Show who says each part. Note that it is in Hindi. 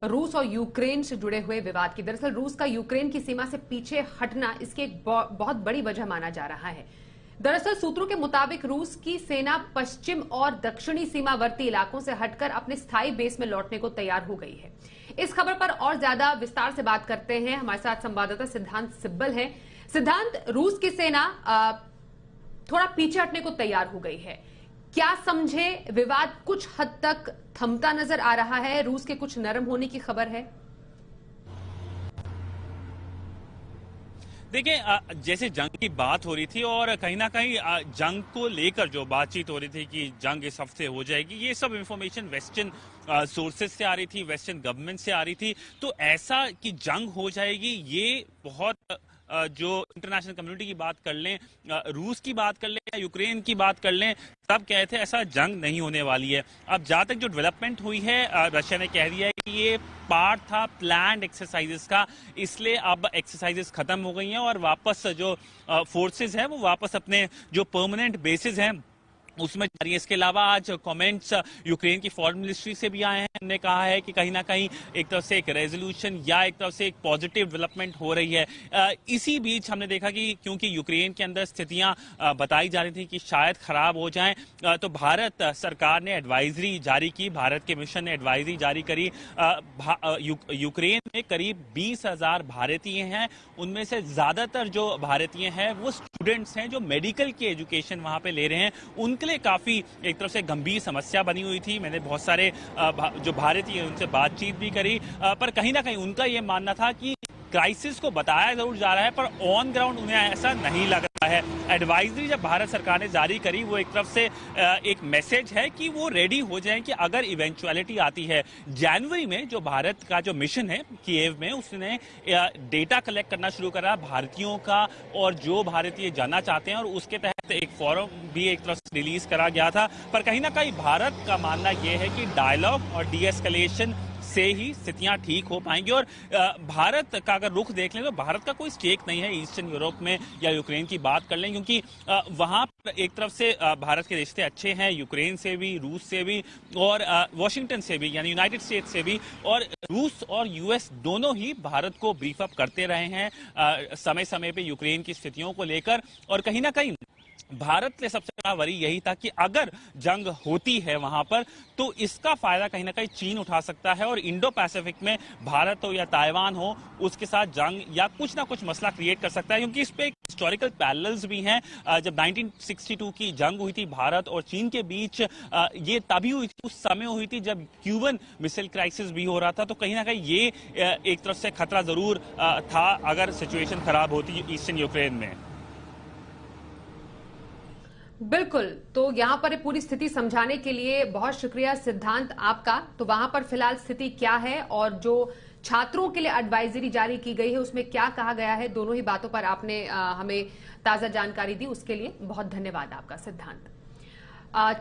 Speaker 1: रूस और यूक्रेन से जुड़े हुए विवाद की। दरअसल रूस का यूक्रेन की सीमा से पीछे हटना इसकी एक बहुत बड़ी वजह माना जा रहा है। दरअसल सूत्रों के मुताबिक रूस की सेना पश्चिम और दक्षिणी सीमावर्ती इलाकों से हटकर अपने स्थायी बेस में लौटने को तैयार हो गई है। इस खबर पर और ज्यादा विस्तार से बात करते हैं, हमारे साथ संवाददाता सिद्धांत सिब्बल है। सिद्धांत, रूस की सेना थोड़ा पीछे हटने को तैयार हो गई है, क्या समझे विवाद कुछ हद तक थमता नजर आ रहा है? रूस के कुछ नरम होने की खबर है?
Speaker 2: देखिए, जैसे जंग की बात हो रही थी और कहीं ना कहीं जंग को लेकर जो बातचीत हो रही थी कि जंग इस हफ्ते हो जाएगी, ये सब इंफॉर्मेशन वेस्टर्न सोर्सेज से आ रही थी, वेस्टर्न गवर्नमेंट से आ रही थी। तो ऐसा कि जंग हो जाएगी, ये बहुत जो इंटरनेशनल कम्युनिटी की बात कर लें, रूस की बात कर लें या यूक्रेन की बात कर लें, सब कहे थे ऐसा जंग नहीं होने वाली है। अब जहां तक जो डेवलपमेंट हुई है, रशिया ने कह दिया है कि ये पार्ट था प्लान्ड एक्सरसाइजेस का, इसलिए अब एक्सरसाइजेस खत्म हो गई हैं और वापस जो फोर्सेस हैं वो वापस अपने जो परमानेंट बेसिस हैं उसमें जारी है। इसके अलावा आज कमेंट्स यूक्रेन की फॉरेन मिनिस्ट्री से भी आए हैं। उन्होंने कहा है कि कहीं ना कहीं एक तरफ से एक रेजोल्यूशन या एक तरफ से एक पॉजिटिव डेवलपमेंट हो रही है। इसी बीच हमने देखा कि क्योंकि यूक्रेन के अंदर स्थितियां बताई जा रही थी कि शायद खराब हो जाएं, तो भारत सरकार ने एडवाइजरी जारी की, भारत के मिशन ने एडवाइजरी जारी करी। यूक्रेन में करीब 20,000 भारतीय हैं, उनमें से ज्यादातर जो भारतीय हैं वो स्टूडेंट्स हैं जो मेडिकल की एजुकेशन वहां पे ले रहे हैं। उनके लिए काफी एक तरफ से गंभीर समस्या बनी हुई थी। मैंने बहुत सारे जो भारतीय हैं उनसे बातचीत भी करी, पर कहीं ना कहीं उनका यह मानना था कि क्राइसिस को बताया जरूर जा रहा है पर ऑन ग्राउंड उन्हें ऐसा नहीं लग रहा है। एडवाइजरी जब भारत सरकार ने जारी करी, वो एक तरफ से एक मैसेज है कि वो रेडी हो जाएं कि अगर इवेंचुअलिटी आती है। जनवरी में जो भारत का जो मिशन है कीव में, उसने डेटा कलेक्ट करना शुरू करा भारतीयों का और जो भारतीय जाना चाहते हैं, और उसके तहत एक फॉरम भी एक तरफ से रिलीज करा गया था। पर कहीं ना कहीं भारत का मानना यह है कि डायलॉग और डीएस्केलेशन से ही स्थितियां ठीक हो पाएंगी। और भारत का अगर रुख देख लें तो भारत का कोई स्टेक नहीं है ईस्टर्न यूरोप में या यूक्रेन की बात कर लें, क्योंकि वहां पर एक तरफ से भारत के रिश्ते अच्छे हैं, यूक्रेन से भी, रूस से भी और वॉशिंगटन से भी, यानी यूनाइटेड स्टेट्स से भी। और रूस और यूएस दोनों ही भारत को ब्रीफ अप करते रहे हैं समय समय पे यूक्रेन की स्थितियों को लेकर। और कहीं ना कहीं भारत के सबसे बड़ा वरी यही था कि अगर जंग होती है वहां पर तो इसका फायदा कहीं ना कहीं चीन उठा सकता है और इंडो पैसिफिक में भारत हो या ताइवान हो, उसके साथ जंग या कुछ ना कुछ मसला क्रिएट कर सकता है। क्योंकि इस पे हिस्टोरिकल पैरेलल्स भी हैं। जब 1962 की जंग हुई थी भारत और चीन के बीच, ये तभी हुई थी, उस समय हुई थी जब क्यूबन मिसाइल क्राइसिस भी हो रहा था। तो कहीं ना कहीं ये एक तरफ से खतरा जरूर था अगर सिचुएशन खराब होती ईस्टर्न यूक्रेन में।
Speaker 1: बिल्कुल, तो यहां पर पूरी स्थिति समझाने के लिए बहुत शुक्रिया सिद्धांत आपका। तो वहां पर फिलहाल स्थिति क्या है और जो छात्रों के लिए एडवाइजरी जारी की गई है उसमें क्या कहा गया है, दोनों ही बातों पर आपने हमें ताजा जानकारी दी, उसके लिए बहुत धन्यवाद आपका सिद्धांत।